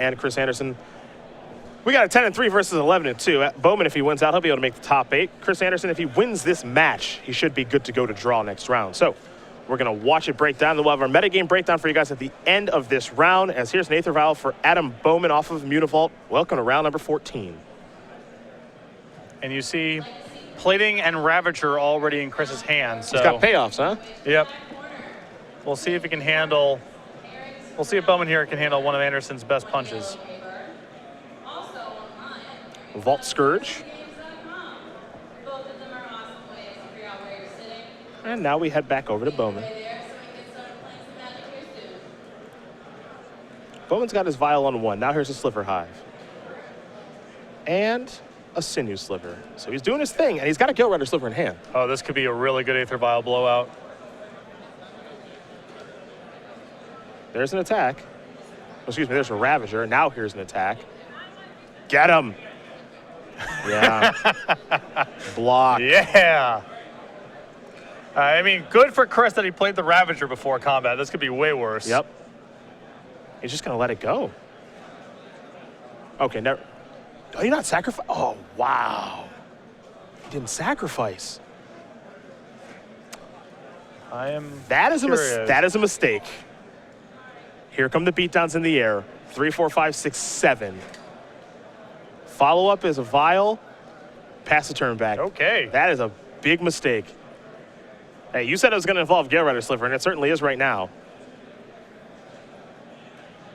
and Chris Andersen. We got a 10-3 versus 11-2. Bowman, if he wins out, he'll be able to make the top 8. Chris Andersen, if he wins this match, he should be good to go to draw next round. So we're going to watch it break down. Then we'll have our metagame breakdown for you guys at the end of this round, as here's an Aether Vial for Adam Bowman off of Mutavault. Welcome to round number 14. And you see Plating and Ravager already in Chris's hands. So he's got payoffs, huh? Yep. We'll see if he can handle... We'll see if Bowman here can handle one of Andersen's best punches. Vault Scourge. And now we head back over to Bowman. Bowman's got his Vial on 1. Now here's a Sliver Hive. And a Sinew Sliver. So he's doing his thing, and he's got a Gale Rider Sliver in hand. Oh, this could be a really good Aether Vial blowout. There's an attack. Excuse me, there's a Ravager. Now here's an attack. Get him. Yeah. Block. Yeah. I mean, good for Chris that he played the Ravager before combat. This could be way worse. Yep. He's just going to let it go. Okay, never. Oh, you're not sacrifice? Oh, wow. He didn't sacrifice. That is a mistake. Here come the beatdowns in the air. 3, 4, 5, 6, 7. Follow-up is a Vial. Pass the turn back. Okay. That is a big mistake. Hey, you said it was going to involve Gale Rider Sliver, and it certainly is right now.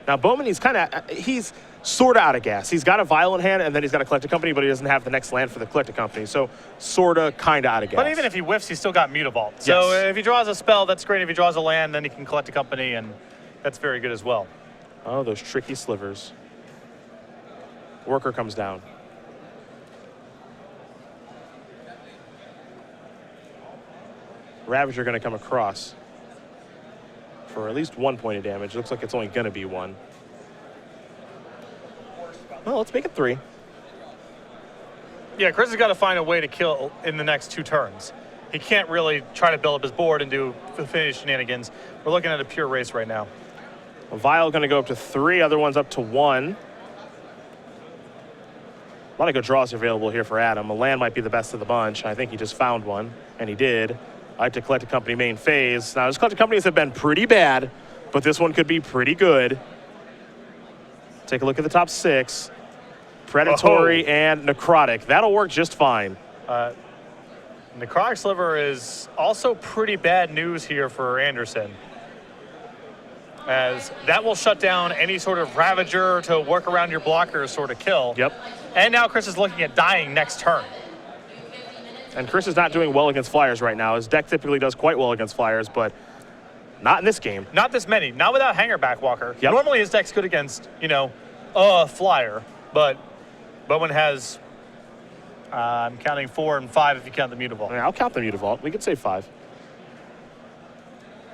Now, Bowman, he's sort of out of gas. He's got a Vial in hand, and then he's got a Collector Company, but he doesn't have the next land for the Collector Company. So, sort of, kind of out of gas. But even if he whiffs, he's still got Mutavault. So if he draws a spell, that's great. If he draws a land, then he can Collect a Company, and that's very good as well. Oh, those tricky slivers. Worker comes down. Ravager going to come across for at least 1 point of damage. Looks like it's only going to be 1. Well, let's make it 3. Yeah, Chris has got to find a way to kill in the next 2 turns. He can't really try to build up his board and do finish shenanigans. We're looking at a pure race right now. A Vial going to go up to 3. Other one's up to 1. A lot of good draws available here for Adam. A land might be the best of the bunch. I think he just found one, and he did. I like to Collect a Company main phase. Now, his Collector Companies have been pretty bad, but this one could be pretty good. Take a look at the top 6. Predatory and Necrotic. That'll work just fine. Necrotic Sliver is also pretty bad news here for Andersen, as that will shut down any sort of Ravager to work around your blocker sort of kill. Yep. And now Chris is looking at dying next turn. And Chris is not doing well against Flyers right now. His deck typically does quite well against Flyers, but not in this game. Not this many. Not without Hangerback Walker. Yep. Normally his deck's good against, a Flyer, but Bowman has, I'm counting 4 and 5 if you count the Mutavault. I'll count the Mutavault. We could say 5.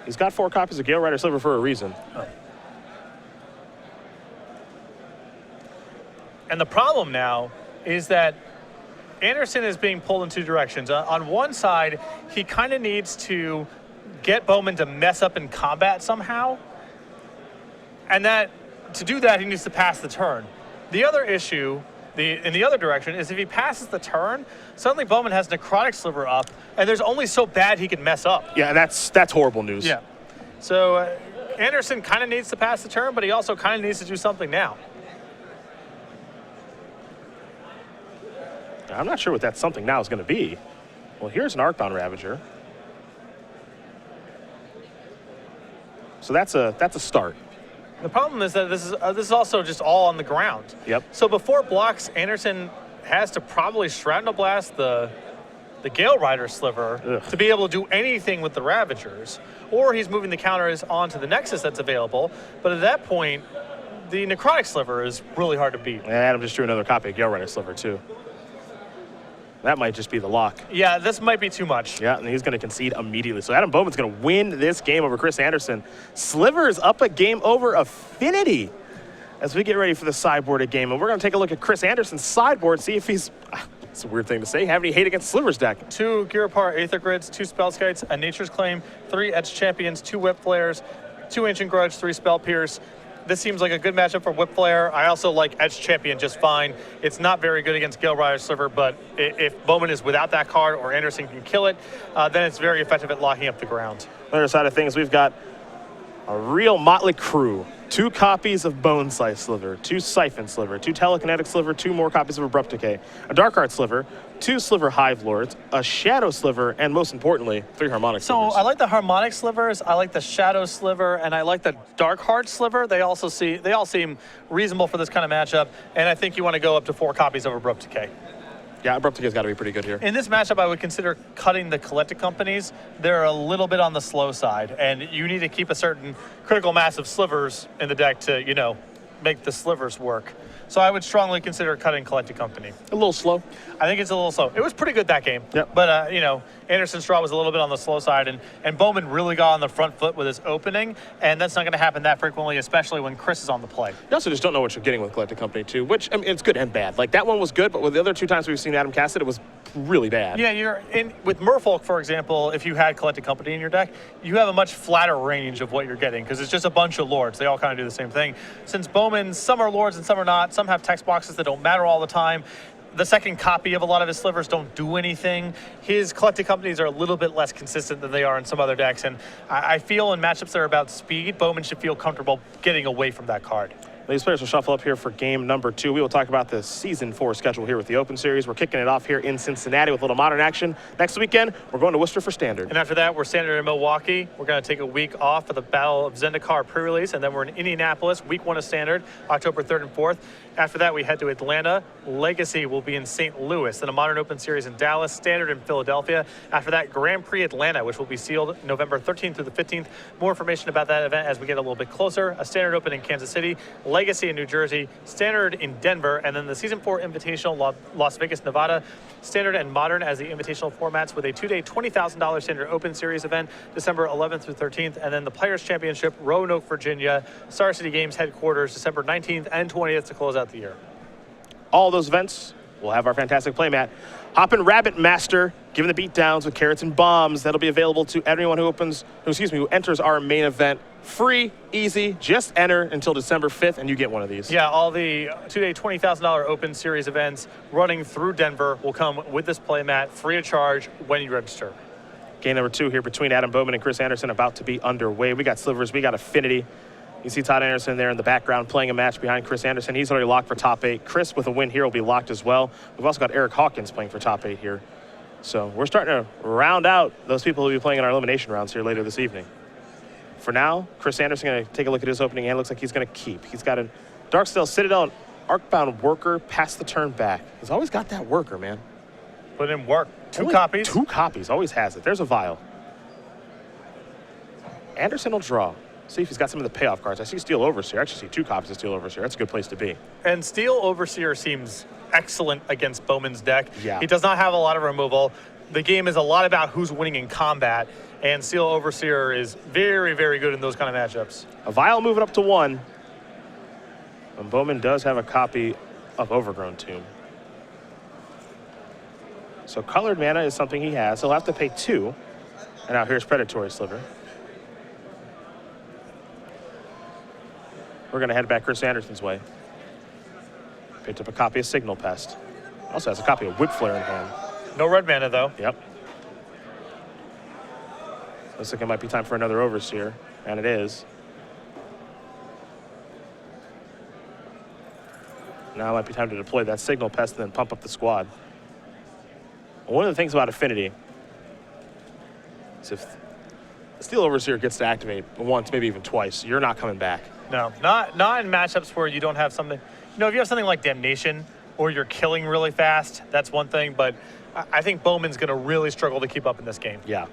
He's got 4 copies of Gale Rider Sliver for a reason. Oh. And the problem now is that Andersen is being pulled in 2 directions. On one side, he kind of needs to get Bowman to mess up in combat somehow. And to do that, he needs to pass the turn. The other issue in the other direction is if he passes the turn, suddenly Bowman has Necrotic Sliver up, and there's only so bad he can mess up. Yeah, that's horrible news. Yeah. So Andersen kind of needs to pass the turn, but he also kind of needs to do something now. I'm not sure what that something now is going to be. Well, here's an Arcbound Ravager. So that's a start. The problem is that this is also just all on the ground. Yep. So before blocks, Andersen has to probably Shrapnel Blast the Gale Rider Sliver to be able to do anything with the Ravagers, or he's moving the counters onto the Nexus that's available. But at that point, the Necrotic Sliver is really hard to beat. And Adam just drew another copy of Gale Rider Sliver too. That might just be the lock. Yeah, this might be too much. Yeah, and he's going to concede immediately. So Adam Bowman's going to win this game over Chris Andersen. Sliver is up a game over Affinity as we get ready for the sideboard game. And we're going to take a look at Chris Andersen's sideboard, see if he's, it's a weird thing to say, have any hate against Sliver's deck. 2 Girapar Aether Grids, 2 Spellskites, a Nature's Claim, 3 Etched Champions, 2 Whip Flares, 2 Ancient Grudge, 3 Spell Pierce, this seems like a good matchup for Whip Flare. I also like Edge Champion just fine. It's not very good against Gale Rider's Sliver, but if Bowman is without that card or Andersen can kill it, then it's very effective at locking up the ground. On the other side of things, we've got a real motley crew. 2 copies of Bone Slice Sliver, 2 Siphon Sliver, 2 Telekinetic Sliver, 2 more copies of Abrupt Decay, a Dark Art Sliver, 2 Sliver Hive Lords, a Shadow Sliver, and most importantly, 3 Harmonic Slivers. So I like the Harmonic Slivers, I like the Shadow Sliver, and I like the Dark Heart Sliver. They all seem reasonable for this kind of matchup, and I think you want to go up to 4 copies of Abrupt Decay. Yeah, Abrupt Decay's got to be pretty good here. In this matchup, I would consider cutting the Collected Companies. They're a little bit on the slow side, and you need to keep a certain critical mass of slivers in the deck to, you know, make the slivers work. So I would strongly consider cutting Collected Company. A little slow. I think it's a little slow. It was pretty good that game. Yep. But, you know, Andersen Straw was a little bit on the slow side, and Bowman really got on the front foot with his opening, and that's not going to happen that frequently, especially when Chris is on the play. You also just don't know what you're getting with Collected Company, too, which, I mean, it's good and bad. Like, that one was good, but with the other 2 times we've seen Adam cast it, it was really bad. Yeah, with Merfolk, for example, if you had Collected Company in your deck, you have a much flatter range of what you're getting, because it's just a bunch of lords. They all kind of do the same thing. Since Bowman, some are lords and some are not, some have text boxes that don't matter all the time. The second copy of a lot of his slivers don't do anything. His Collected Companies are a little bit less consistent than they are in some other decks, and I feel in matchups that are about speed, Bowman should feel comfortable getting away from that card. These players will shuffle up here for game number 2. We will talk about the Season 4 schedule here with the Open Series. We're kicking it off here in Cincinnati with a little Modern action. Next weekend, we're going to Worcester for Standard. And after that, we're Standard in Milwaukee. We're going to take a week off for the Battle of Zendikar pre-release, and then we're in Indianapolis, week 1 of Standard, October 3rd and 4th. After that, we head to Atlanta. Legacy will be in St. Louis, then a Modern Open Series in Dallas, Standard in Philadelphia. After that, Grand Prix Atlanta, which will be sealed November 13th through the 15th. More information about that event as we get a little bit closer. A Standard Open in Kansas City, Legacy in New Jersey, Standard in Denver, and then the Season 4 Invitational, Las Vegas, Nevada. Standard and Modern as the invitational formats with a 2-day $20,000 Standard Open Series event, December 11th through 13th, and then the Players Championship, Roanoke, Virginia, Star City Games headquarters, December 19th and 20th to close out the year. All those events, we'll have our fantastic playmat. Hoppin' Rabbit Master, giving the beatdowns with carrots and bombs. That'll be available to everyone who enters our main event. Free, easy, just enter until December 5th, and you get one of these. Yeah, all the 2-day $20,000 Open Series events running through Denver will come with this playmat, free of charge when you register. Game number 2 here between Adam Bowman and Chris Andersen about to be underway. We got Slivers, we got Affinity. You see Todd Andersen there in the background playing a match behind Chris Andersen. He's already locked for top 8. Chris, with a win here, will be locked as well. We've also got Eric Hawkins playing for top 8 here. So we're starting to round out those people who will be playing in our elimination rounds here later this evening. For now, Chris Andersen going to take a look at his opening hand. Looks like he's going to keep. He's got a Darksteel Citadel and Arcbound Worker past the turn back. He's always got that worker, man. Put in work. Two Only copies. 2 copies. Always has it. There's a vial. Andersen will draw. See if he's got some of the payoff cards. I see Steel Overseer. I actually see 2 copies of Steel Overseer. That's a good place to be. And Steel Overseer seems excellent against Bowman's deck. Yeah. He does not have a lot of removal. The game is a lot about who's winning in combat, and Steel Overseer is very, very good in those kind of matchups. A vial moving up to 1. And Bowman does have a copy of Overgrown Tomb. So colored mana is something he has. He'll have to pay 2. And now here's Predatory Sliver. We're going to head back Chris Andersen's way. Picked up a copy of Signal Pest. Also has a copy of Whip Flare in hand. No red mana, though. Yep. Looks like it might be time for another Overseer, and it is. Now it might be time to deploy that Signal Pest and then pump up the squad. One of the things about Affinity is if the Steel Overseer gets to activate once, maybe even twice, you're not coming back. No, not in matchups where you don't have something. You know, if you have something like Damnation or you're killing really fast, that's one thing. But I think Bowman's going to really struggle to keep up in this game. Yeah.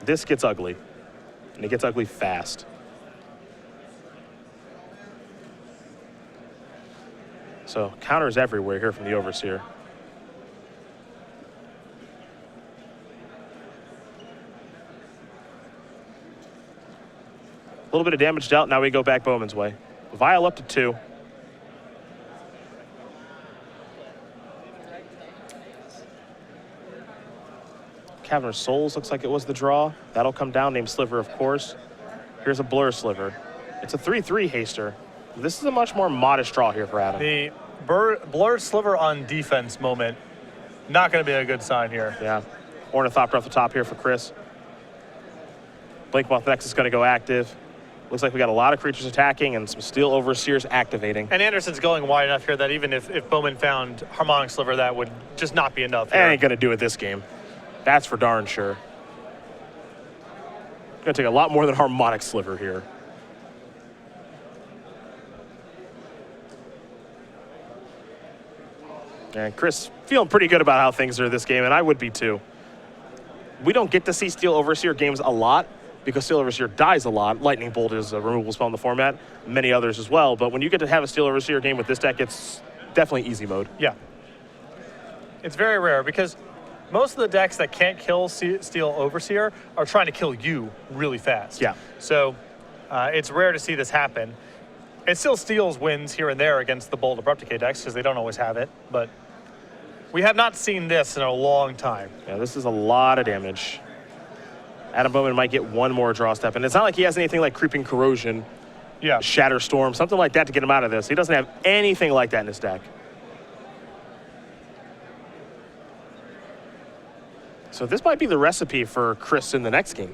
This gets ugly, and it gets ugly fast. So counters everywhere here from the Overseer. A little bit of damage dealt. Now we go back Bowman's way. Vial up to 2. Cavernous Souls looks like it was the draw. That'll come down. Named Sliver, of course. Here's a Blur Sliver. It's a 3-3 haster. This is a much more modest draw here for Adam. The blurred sliver on defense moment, not going to be a good sign here. Yeah. Ornithopter off the top here for Chris. Blinkmoth Nexus is going to go active. Looks like we got a lot of creatures attacking and some Steel Overseers activating. And Andersen's going wide enough here that even if Bowman found Harmonic Sliver, that would just not be enough here. Ain't going to do it this game. That's for darn sure. Going to take a lot more than Harmonic Sliver here. And Chris feeling pretty good about how things are this game, and I would be too. We don't get to see Steel Overseer games a lot because Steel Overseer dies a lot. Lightning Bolt is a removable spell in the format, many others as well. But when you get to have a Steel Overseer game with this deck, it's definitely easy mode. Yeah. It's very rare because most of the decks that can't kill Steel Overseer are trying to kill you really fast. Yeah. So it's rare to see this happen. It still steals wins here and there against the Bold Abrupt Decay decks because they don't always have it, but we have not seen this in a long time. Yeah, this is a lot of damage. Adam Bowman might get one more draw step, and it's not like he has anything like Creeping Corrosion, Yeah. Shatter Storm, something like that to get him out of this. He doesn't have anything like that in his deck. So this might be the recipe for Chris in the next game.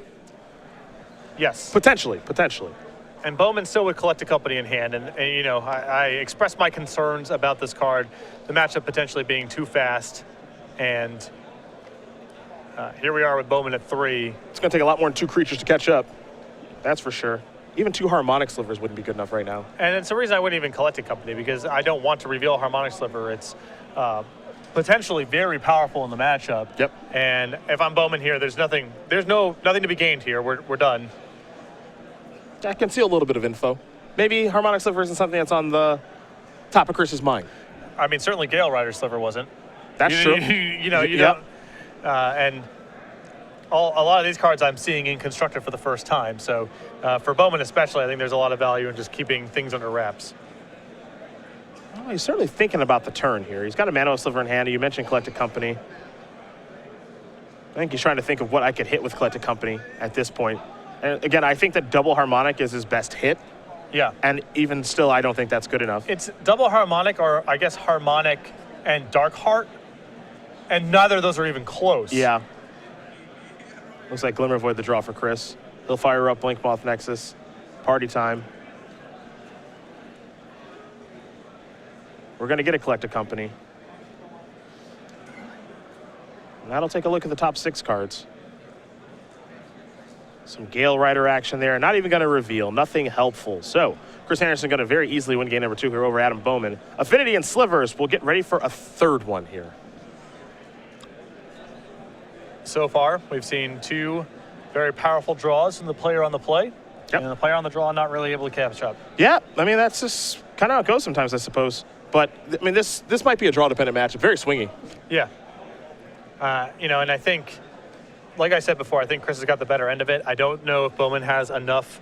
Yes. Potentially, potentially. And Bowman still would collect a company in hand. And you know, I expressed my concerns about this card, the matchup potentially being too fast. And here we are with Bowman at 3. It's going to take a lot more than 2 creatures to catch up. That's for sure. Even 2 Harmonic Slivers wouldn't be good enough right now. And it's the reason I wouldn't even collect a company, because I don't want to reveal Harmonic Sliver. It's potentially very powerful in the matchup. Yep. And if I'm Bowman here, there's nothing to be gained here. We're done. I can see a little bit of info. Maybe Harmonic Sliver isn't something that's on the top of Chris's mind. I mean, certainly Gale Rider Sliver wasn't. That's true. You don't. And a lot of these cards I'm seeing in Constructed for the first time. So for Bowman especially, I think there's a lot of value in just keeping things under wraps. Well, he's certainly thinking about the turn here. He's got a Mana Sliver in hand. You mentioned Collected Company. I think he's trying to think of what I could hit with Collected Company at this point. And again, I think that double Harmonic is his best hit. Yeah. And even still, I don't think that's good enough. It's double Harmonic, or I guess Harmonic and Dark Heart, and neither of those are even close. Yeah. Looks like Glimmer Void the draw for Chris. He'll fire up Blinkmoth Nexus. Party time. We're going to get a Collected Company. And that'll take a look at the top 6 cards. Some Gale Rider action there. Not even going to reveal. Nothing helpful. So, Chris Andersen going to very easily win game number 2 here over Adam Bowman. Affinity and Slivers will get ready for a third one here. So far, we've seen 2 very powerful draws from the player on the play. Yep. And the player on the draw not really able to catch up. Yeah, I mean, that's just kind of how it goes sometimes, I suppose. But, I mean, this might be a draw-dependent matchup. Very swingy. Yeah. And I think, like I said before, I think Chris has got the better end of it. I don't know if Bowman has enough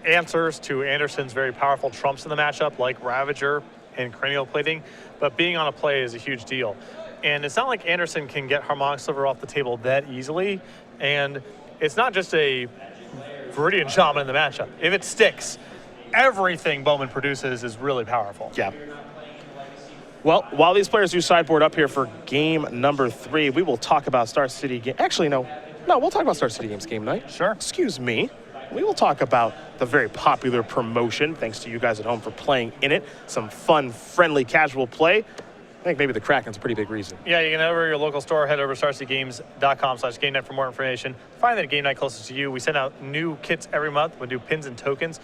answers to Andersen's very powerful trumps in the matchup, like Ravager and Cranial Plating, but being on a play is a huge deal. And it's not like Andersen can get Harmonic Sliver off the table that easily, and it's not just a Viridian Shaman in the matchup. If it sticks, everything Bowman produces is really powerful. Yeah. Well, while these players do sideboard up here for game number 3, we will talk about Star City game. Actually, no, we'll talk about Star City Games game night. Sure. Excuse me. We will talk about the very popular promotion, thanks to you guys at home for playing in it. Some fun, friendly, casual play. I think maybe the Kraken's a pretty big reason. Yeah, you can head over to your local store, head over to starcitygames.com/GameNight for more information. Find that game night closest to you. We send out new kits every month. We do pins and tokens.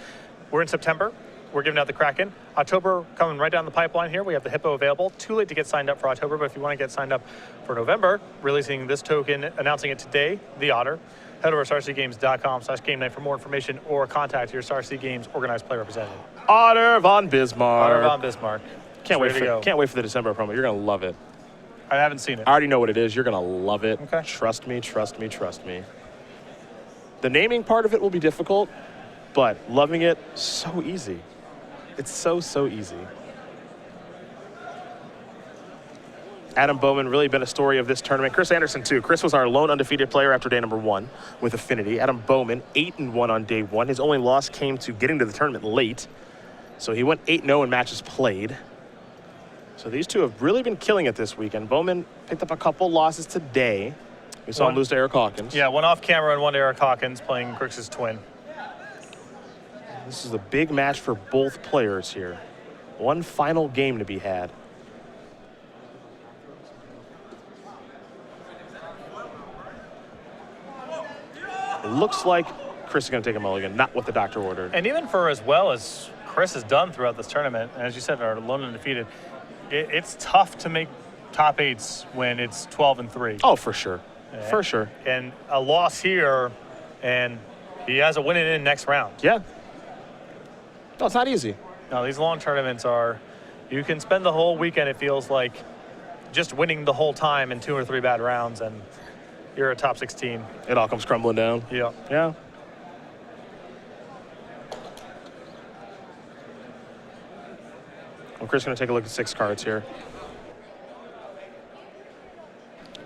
We're in September. We're giving out the Kraken. October coming right down the pipeline here. We have the Hippo available. Too late to get signed up for October, but if you want to get signed up for November, releasing this token, announcing it today, the Otter. Head over to starcitygames.com/GameNight for more information, or contact your Star City Games organized play representative. Otter von Bismarck. Otter von Bismarck. Can't wait for the December promo. You're going to love it. I haven't seen it. I already know what it is. You're going to love it. Okay. Trust me, trust me, trust me. The naming part of it will be difficult, but loving it, so easy. It's so easy. Adam Bowman really been a story of this tournament. Chris Andersen too. Chris was our lone undefeated player after day number 1 with Affinity. Adam Bowman 8-1 on day 1. His only loss came to getting to the tournament late. So he went 8-0 in matches played. So these two have really been killing it this weekend. Bowman picked up a couple losses today. We saw him lose to Eric Hawkins. Yeah, one off camera and one to Eric Hawkins playing Chris's twin. This is a big match for both players here. One final game to be had. It looks like Chris is going to take a mulligan, not what the doctor ordered. And even for as well as Chris has done throughout this tournament, and as you said, are lone undefeated, it's tough to make top 8s when it's 12-3. Oh, for sure. For sure. And a loss here, and he has a win in next round. Yeah. No, it's not easy. Now, these long tournaments are, you can spend the whole weekend, it feels like, just winning the whole time in 2 or 3 bad rounds, and you're a top 16. It all comes crumbling down. Yeah. Yeah. Well, Chris is going to take a look at 6 cards here.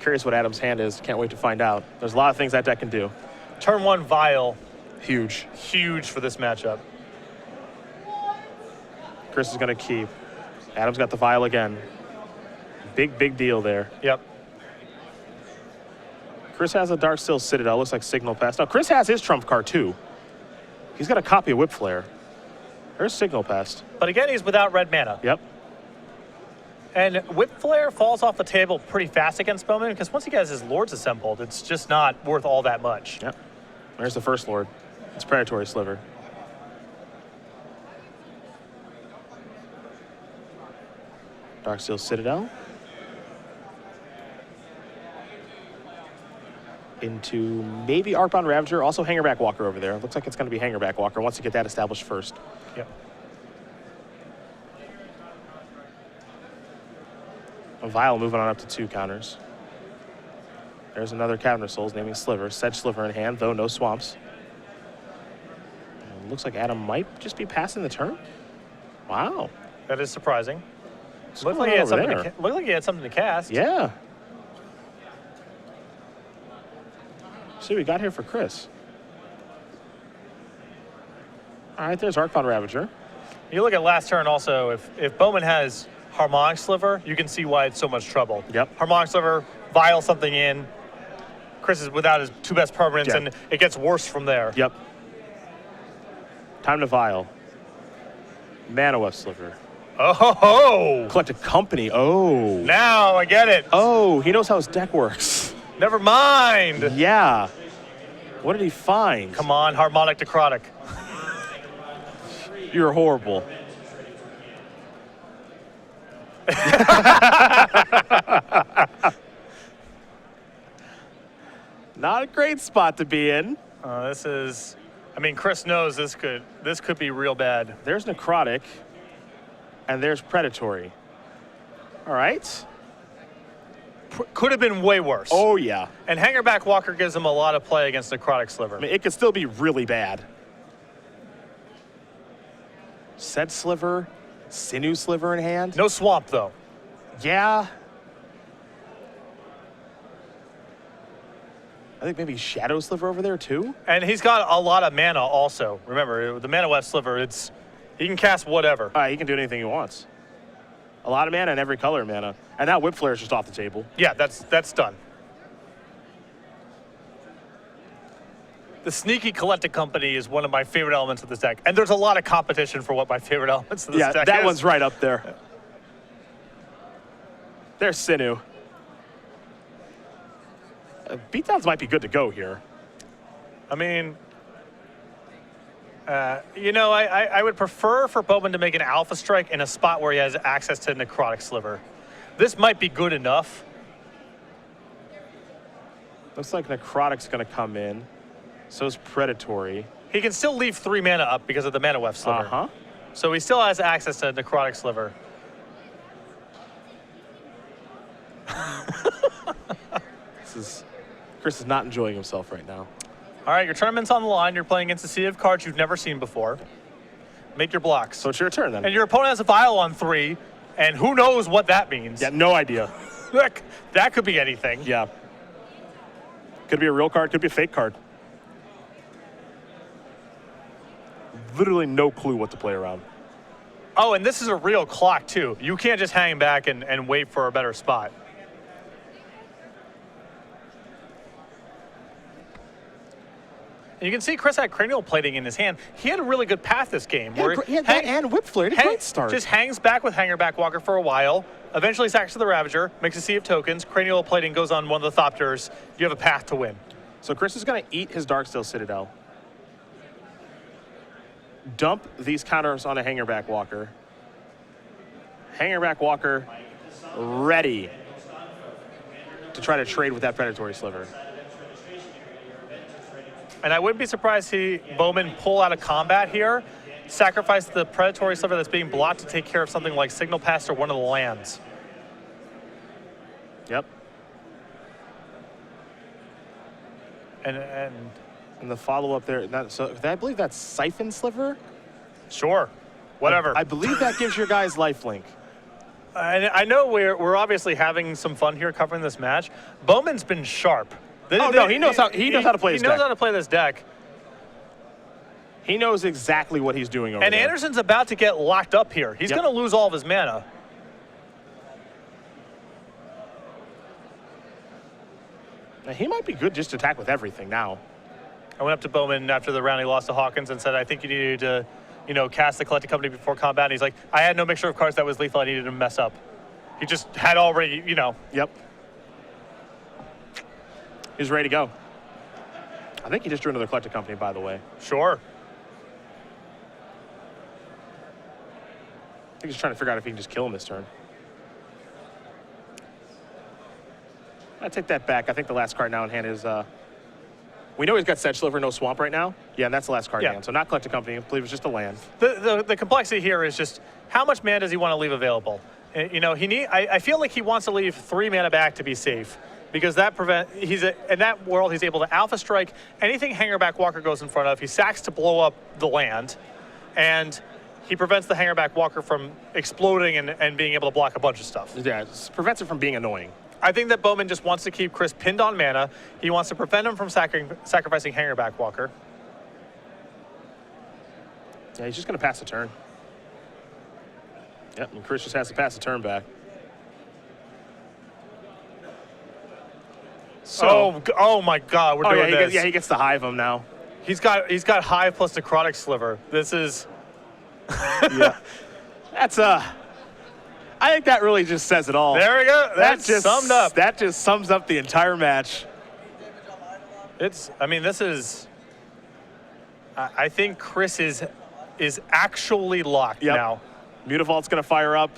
Curious what Adam's hand is. Can't wait to find out. There's a lot of things that deck can do. Turn 1 Vial. Huge. Huge for this matchup. Chris is going to keep. Adam's got the Vial again. Big deal there. Yep. Chris has a Darksteel Citadel. Looks like Signal Pest. Now, Chris has his trump card, too. He's got a copy of Whip Flare. There's Signal Pest. But again, he's without red mana. Yep. And Whip Flare falls off the table pretty fast against Bowman because once he gets his Lords assembled, it's just not worth all that much. Yep. There's the first Lord. It's Predatory Sliver. Darksteel Citadel. Into maybe Arcbound Ravager, also Hangerback Walker over there. Looks like it's going to be Hangerback Walker once you get that established first. Yep. A Vial moving on up to 2 counters. There's another Cavern of Souls naming Sliver. Sedge Sliver in hand, though no swamps. And looks like Adam might just be passing the turn. Wow. That is surprising. What's Looked going like, on over there? looked like he had something to cast. Yeah. See what we got here for Chris. All right, there's Arcbound Ravager. You look at last turn also, if Bowman has Harmonic Sliver, you can see why it's so much trouble. Yep. Harmonic Sliver, Vial something in. Chris is without his 2 best permanents, Yeah. and it gets worse from there. Yep. Time to Vial. Mana Weft Sliver. Oh, ho, ho. Collected Company. Oh. Now I get it. Oh, he knows how his deck works. Never mind. Yeah. What did he find? Come on, Harmonic Necrotic. You're horrible. Not a great spot to be in. This is, I mean, Chris knows this could be real bad. There's Necrotic, and there's Predatory. All right. Could have been way worse. Oh, yeah. And Hangerback Walker gives him a lot of play against Necrotic Sliver. I mean, it could still be really bad. Sedge Sliver, Sinew Sliver in hand. No swamp, though. Yeah. I think maybe Shadow Sliver over there, too. And he's got a lot of mana also. Remember, the Mana Weft Sliver, he can cast whatever. He can do anything he wants. A lot of mana and every color of mana. And now Whip Flare is just off the table. Yeah, that's done. The Sneaky Collected Company is one of my favorite elements of this deck. And there's a lot of competition for what my favorite elements of this deck is. Yeah, that one's right up there. There's Sinew. Beatdowns might be good to go here. I mean, I would prefer for Bowman to make an Alpha Strike in a spot where he has access to Necrotic Sliver. This might be good enough. Looks like Necrotic's going to come in. So is Predatory. He can still leave 3 mana up because of the Mana Weft Sliver. Uh-huh. So he still has access to Necrotic Sliver. Chris is not enjoying himself right now. All right, your tournament's on the line. You're playing against a sea of cards you've never seen before. Make your blocks. So it's your turn then. And your opponent has a Vial on 3, and who knows what that means. Yeah, no idea. That could be anything. Yeah. Could be a real card, could be a fake card. Literally no clue what to play around. Oh, and this is a real clock, too. You can't just hang back and wait for a better spot. And you can see Chris had cranial plating in his hand. He had a really good path this game. He had that and Whip Flare. He had a great start. Just hangs back with Hanger Back Walker for a while. Eventually sacks to the Ravager, makes a sea of tokens. Cranial plating goes on one of the Thopters. You have a path to win. So Chris is going to eat his Darksteel Citadel. Dump these counters on a Hangerback Walker. Hangerback Walker ready to try to trade with that Predatory Sliver. And I wouldn't be surprised to see Bowman pull out of combat here, sacrifice the Predatory Sliver that's being blocked to take care of something like Signal Pass or one of the lands. Yep. And the follow-up there, so I believe that's Siphon Sliver? Sure, whatever. I believe that gives your guys lifelink. And I know we're obviously having some fun here covering this match. Bowman's been sharp. He knows how to play this deck. He knows how to play this deck. He knows exactly what he's doing over there. And Andersen's about to get locked up here. He's going to lose all of his mana. Now, he might be good just to attack with everything now. I went up to Bowman after the round he lost to Hawkins and said, I think you needed to, cast the Collected Company before combat. And he's like, I had no mixture of cards that was lethal. I needed to mess up. He just had already, Yep. He's ready to go. I think he just drew another Collected Company, by the way. Sure. I think he's trying to figure out if he can just kill him this turn. I take that back. I think the last card now in hand is, we know he's got Sedge Sliver, no Swamp right now. Yeah, and that's the last card in hand. So not Collected Company. I believe it's just a land. The complexity here is just how much mana does he want to leave available? I feel like he wants to leave 3 mana back to be safe. Because in that world, he's able to Alpha Strike anything Hangerback Walker goes in front of. He sacks to blow up the land, and he prevents the Hangerback Walker from exploding and being able to block a bunch of stuff. Yeah, it prevents it from being annoying. I think that Bowman just wants to keep Chris pinned on mana. He wants to prevent him from sacrificing Hangerback Walker. Yeah, he's just going to pass the turn. Yep, and Chris just has to pass the turn back. So, oh my God, we're doing this. He gets to hive him now. He's got hive plus Necrotic Sliver. This is yeah. That's I think that really just says it all. There we go. That's just summed up. That just sums up the entire match. This is I think Chris is actually locked now. Mutavault's going to fire up.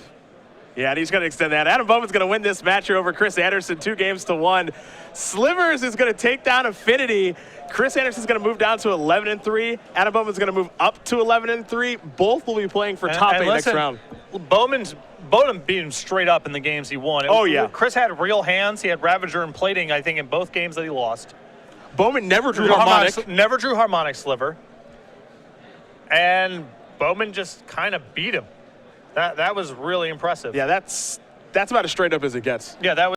Yeah, and he's going to extend that. Adam Bowman's going to win this match here over Chris Andersen, 2-1. Slivers is going to take down Affinity. Chris Anderson's going to move down to 11-3. Adam Bowman's going to move up to 11-3. Both will be playing for top 8 next round. Bowman beat him straight up in the games he won. Chris had real hands. He had Ravager and Plating, I think, in both games that he lost. Bowman never drew Harmonic. Never drew Harmonic Sliver. And Bowman just kind of beat him. That was really impressive. Yeah, that's about as straight up as it gets. Yeah, that was.